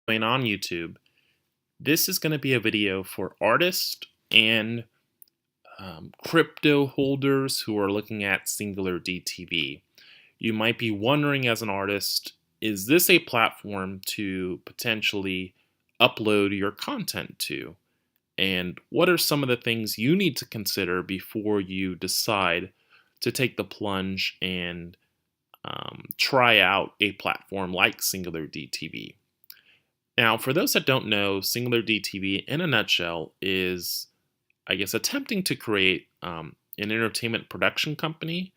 and on YouTube, this is going to be a video for artists and crypto holders who are looking at SingularDTV. You might be wondering as an artist, is this a platform to potentially upload your content to? And what are some of the things you need to consider before you decide to take the plunge and try out a platform like SingularDTV? Now, for those that don't know, SingularDTV in a nutshell is, I guess, attempting to create an entertainment production company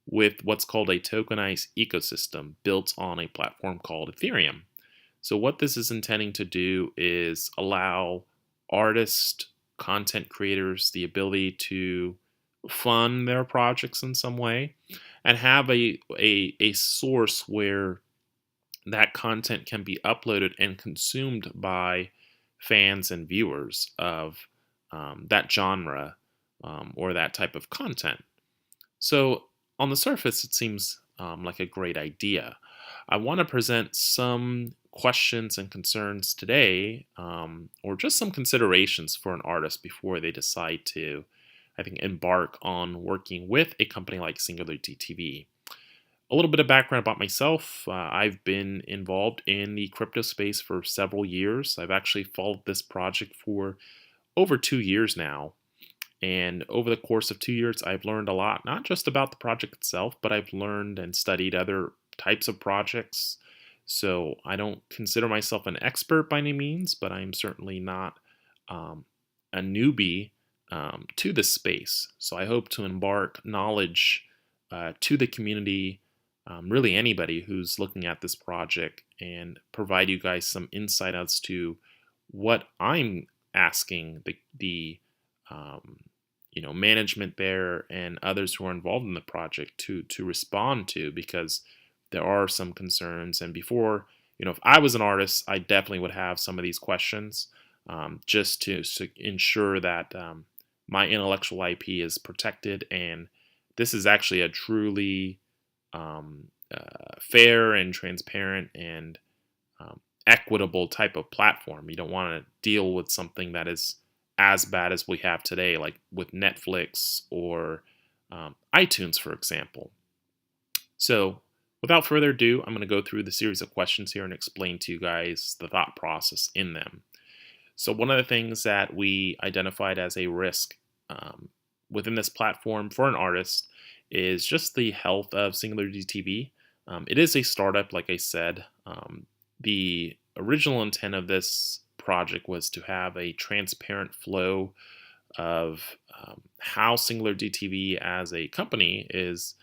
with what's called a tokenized ecosystem built on a platform called Ethereum. So what this is intending to do is allow artists, content creators the ability to fund their projects in some way and have a source where that content can be uploaded and consumed by fans and viewers of that genre or that type of content. So on the surface, it seems like a great idea. I want to present some questions and concerns today, or just some considerations for an artist before they decide to, I think, embark on working with a company like SingularDTV. A little bit of background about myself. I've been involved in the crypto space for several years. I've actually followed this project for over 2 years now. And over the course of 2 years, I've learned a lot, not just about the project itself, but I've learned and studied other types of projects. So I don't consider myself an expert by any means, but I'm certainly not a newbie to this space. So I hope to impart knowledge to the community, really anybody who's looking at this project, and provide you guys some insight as to what I'm asking the management there and others who are involved in the project to respond to, because there are some concerns. And before, if I was an artist, I definitely would have some of these questions, just to ensure that my intellectual IP is protected, and this is actually a truly fair and transparent and equitable type of platform. You don't want to deal with something that is as bad as we have today, like with Netflix or iTunes, for example. So without further ado, I'm going to go through the series of questions here and explain to you guys the thought process in them. So one of the things that we identified as a risk within this platform for an artist is just the health of SingularDTV. It is a startup, like I said. The original intent of this project was to have a transparent flow of how SingularDTV as a company is,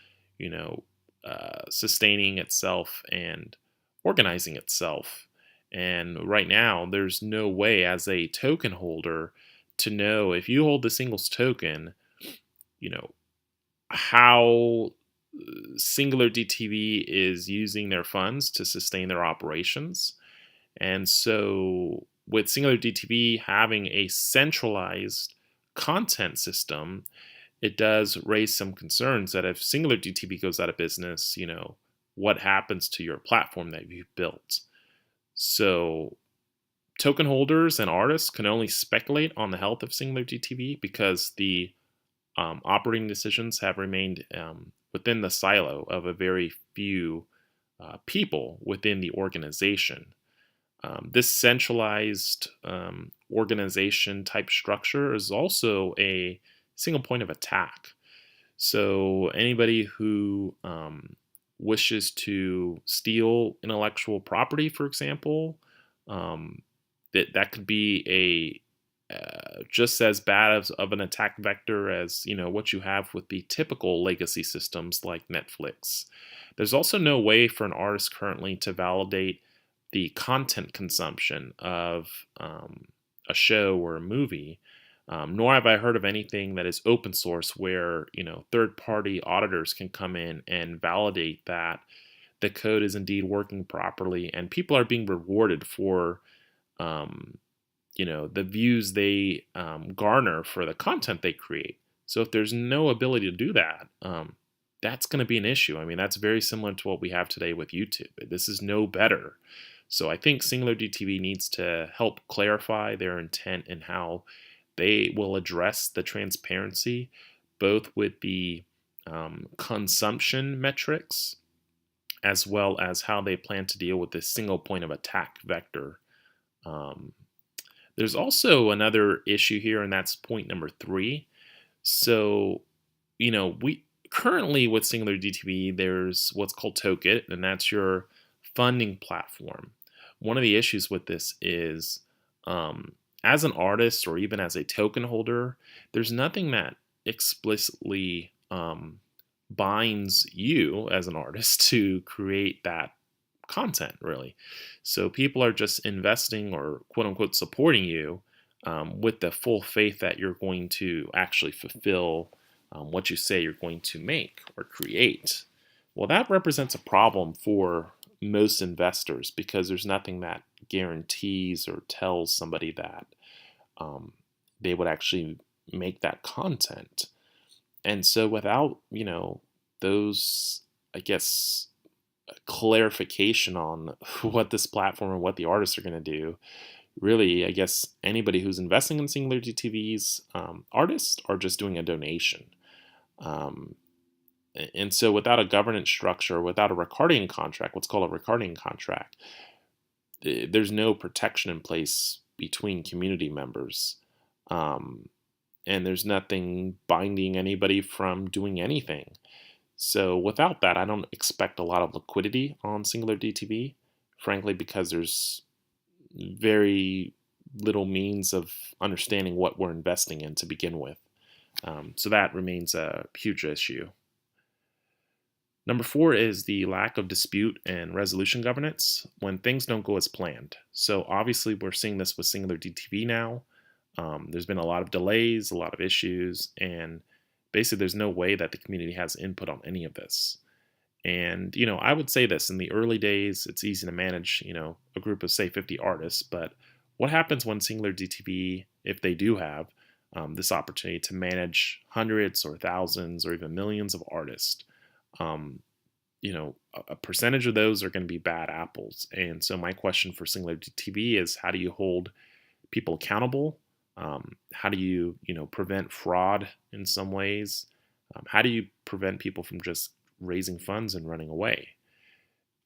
sustaining itself and organizing itself. And right now, there's no way as a token holder to know if you hold the singles token, how SingularDTV is using their funds to sustain their operations. And so with SingularDTV having a centralized content system, it does raise some concerns that if SingularDTV goes out of business, what happens to your platform that you've built? So token holders and artists can only speculate on the health of SingularDTV because the operating decisions have remained within the silo of a very few people within the organization. This centralized organization type structure is also a single point of attack. So anybody who wishes to steal intellectual property, for example, that could be just as bad of an attack vector as what you have with the typical legacy systems like Netflix. There's also no way for an artist currently to validate the content consumption of a show or a movie, nor have I heard of anything that is open source where third-party auditors can come in and validate that the code is indeed working properly and people are being rewarded for the views they garner for the content they create. So if there's no ability to do that, that's going to be an issue. I mean, that's very similar to what we have today with YouTube. This is no better. So I think SingularDTV needs to help clarify their intent and how they will address the transparency, both with the consumption metrics as well as how they plan to deal with this single point of attack vector. Um, there's also another issue here, and that's point number 3. So, we currently with SingularDTV, there's what's called Token, and that's your funding platform. One of the issues with this is, as an artist or even as a token holder, there's nothing that explicitly binds you as an artist to create that content, really. So people are just investing or quote unquote supporting you with the full faith that you're going to actually fulfill what you say you're going to make or create. Well, that represents a problem for most investors because there's nothing that guarantees or tells somebody that they would actually make that content. And so without, those, I guess, clarification on what this platform and what the artists are going to do, really, I guess anybody who's investing in SingularDTV's artists are just doing a donation. And so without a governance structure, without a recording contract, what's called a recording contract, there's no protection in place between community members. And there's nothing binding anybody from doing anything. So without that, I don't expect a lot of liquidity on SingularDTV, frankly, because there's very little means of understanding what we're investing in to begin with. So that remains a huge issue. Number 4 is the lack of dispute and resolution governance when things don't go as planned. So obviously we're seeing this with SingularDTV now. There's been a lot of delays, a lot of issues, and basically there's no way that the community has input on any of this. And, I would say this, in the early days, it's easy to manage, a group of, say, 50 artists, but what happens when SingularDTV, if they do have this opportunity to manage hundreds or thousands or even millions of artists? A percentage of those are going to be bad apples. And so my question for SingularDTV is, how do you hold people accountable? How do you, prevent fraud in some ways? How do you prevent people from just raising funds and running away?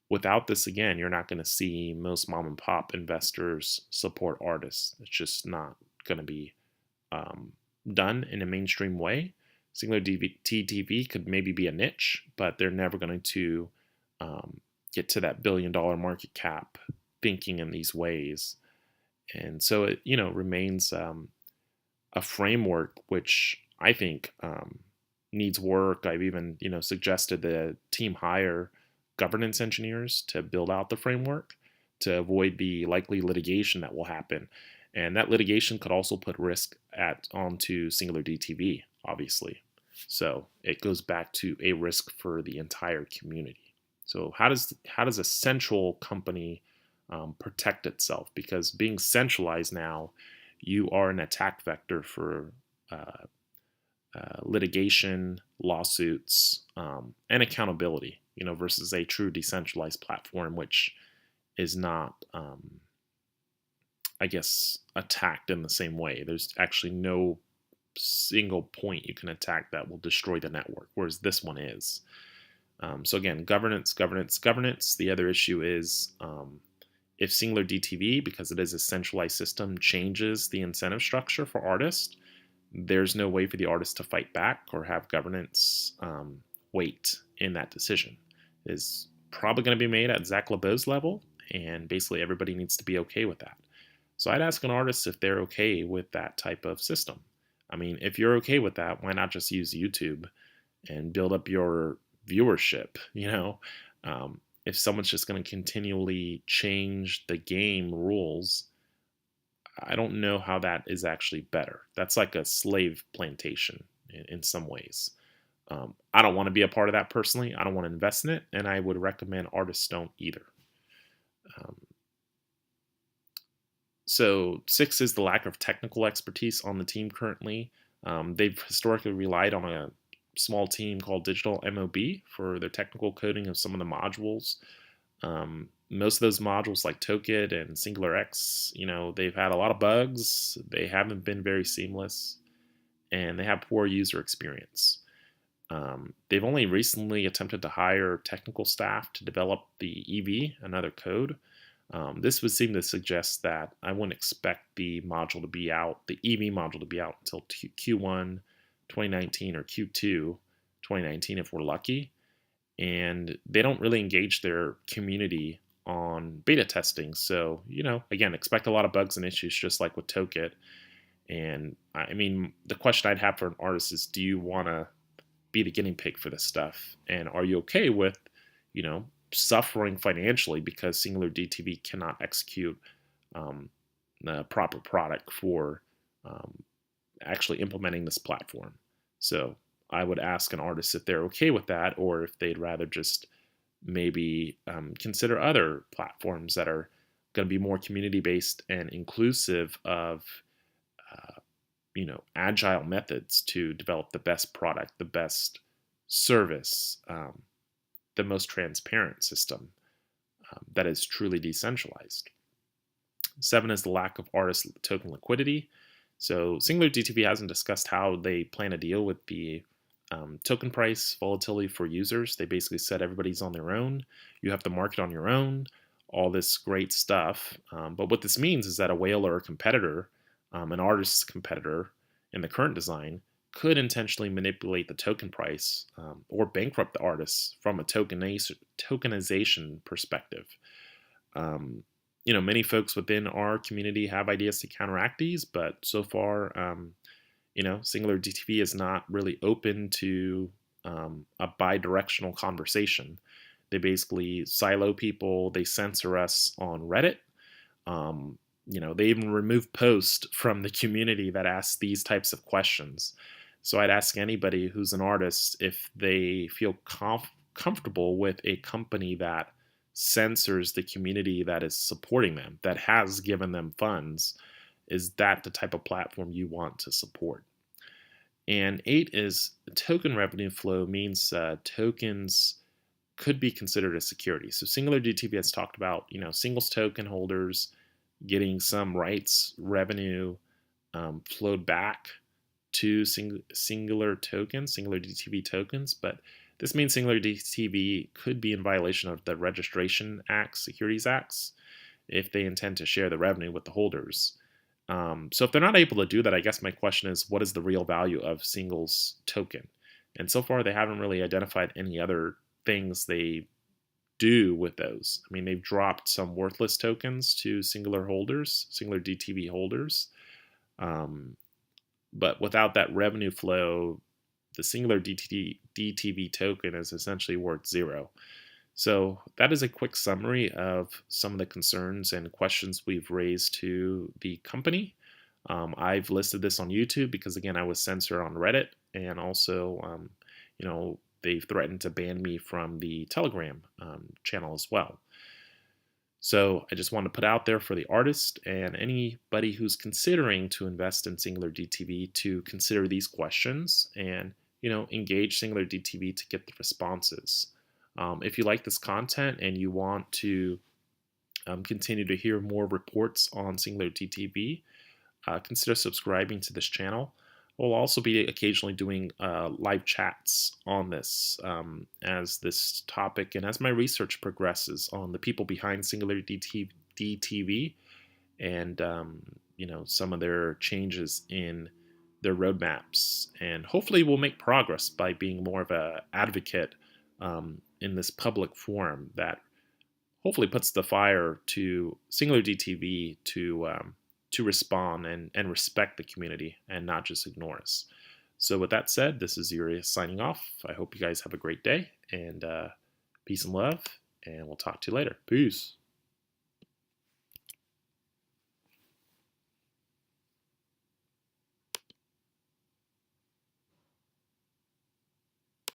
Without this, again, you're not going to see most mom and pop investors support artists. It's just not going to be done in a mainstream way. SingularDTV could maybe be a niche, but they're never going to get to that billion-dollar market cap thinking in these ways. And so it, remains a framework which I think needs work. I've even, suggested the team hire governance engineers to build out the framework to avoid the likely litigation that will happen. And that litigation could also put risk onto SingularDTV, obviously. So it goes back to a risk for the entire community. So how does a central company protect itself? Because being centralized now, you are an attack vector for litigation, lawsuits, and accountability. Versus a true decentralized platform, which is not, I guess, attacked in the same way. There's actually no single point you can attack that will destroy the network, whereas this one is. So again, governance. The other issue is if SingularDTV, because it is a centralized system, changes the incentive structure for artists, there's no way for the artist to fight back or have governance weight in that decision. It is probably going to be made at Zach LeBeau's level, and basically everybody needs to be okay with that. So I'd ask an artist if they're okay with that type of system. I mean, if you're okay with that, why not just use YouTube and build up your viewership? If someone's just going to continually change the game rules, I don't know how that is actually better. That's like a slave plantation in some ways. I don't want to be a part of that personally. I don't want to invest in it, and I would recommend artists don't either. So 6 is the lack of technical expertise on the team currently. They've historically relied on a small team called Digital MOB for their technical coding of some of the modules. most of those modules like Token and SingularX, they've had a lot of bugs. They haven't been very seamless, and they have poor user experience. They've only recently attempted to hire technical staff to develop the EV, another code. This would seem to suggest that I wouldn't expect the module to be out, the EV module to be out until Q1 2019 or Q2 2019 if we're lucky. And they don't really engage their community on beta testing. So, again, expect a lot of bugs and issues just like with Token. And I mean, the question I'd have for an artist is, do you want to be the guinea pig for this stuff? And are you okay with, suffering financially because SingularDTV cannot execute the proper product for actually implementing this platform? So I would ask an artist if they're okay with that, or if they'd rather just maybe consider other platforms that are going to be more community-based and inclusive of agile methods to develop the best product, the best service, the most transparent system that is truly decentralized. 7 is the lack of artist token liquidity. So SingularDTV hasn't discussed how they plan to deal with the token price volatility for users. They basically said everybody's on their own. You have to market on your own, all this great stuff. But what this means is that a whale or a competitor, an artist's competitor in the current design, could intentionally manipulate the token price or bankrupt the artists from a tokenization perspective. Many folks within our community have ideas to counteract these, but so far, SingularDTV is not really open to a bi-directional conversation. They basically silo people. They censor us on Reddit. They even remove posts from the community that ask these types of questions. So I'd ask anybody who's an artist if they feel comfortable with a company that censors the community that is supporting them, that has given them funds. Is that the type of platform you want to support? And 8 is token revenue flow means tokens could be considered a security. So SingularDTV has talked about, singles token holders getting some rights revenue flowed back to singular tokens, SingularDTV tokens, but this means SingularDTV could be in violation of the Registration Acts, Securities Acts, if they intend to share the revenue with the holders. So if they're not able to do that, I guess my question is, what is the real value of Singles token? And so far, they haven't really identified any other things they do with those. I mean, they've dropped some worthless tokens to SingularDTV holders. But without that revenue flow, the SingularDTV token is essentially worth 0. So that is a quick summary of some of the concerns and questions we've raised to the company. I've listed this on YouTube because, again, I was censored on Reddit, and also, they've threatened to ban me from the Telegram channel as well. So I just want to put out there for the artist and anybody who's considering to invest in SingularDTV to consider these questions and, engage SingularDTV to get the responses. If you like this content and you want to continue to hear more reports on SingularDTV, consider subscribing to this channel. We'll also be occasionally doing live chats on this as this topic and as my research progresses on the people behind SingularDTV and some of their changes in their roadmaps. And hopefully we'll make progress by being more of an advocate in this public forum that hopefully puts the fire to SingularDTV to respond and respect the community and not just ignore us. So with that said, this is Urias signing off. I hope you guys have a great day, and peace and love, and we'll talk to you later. Peace.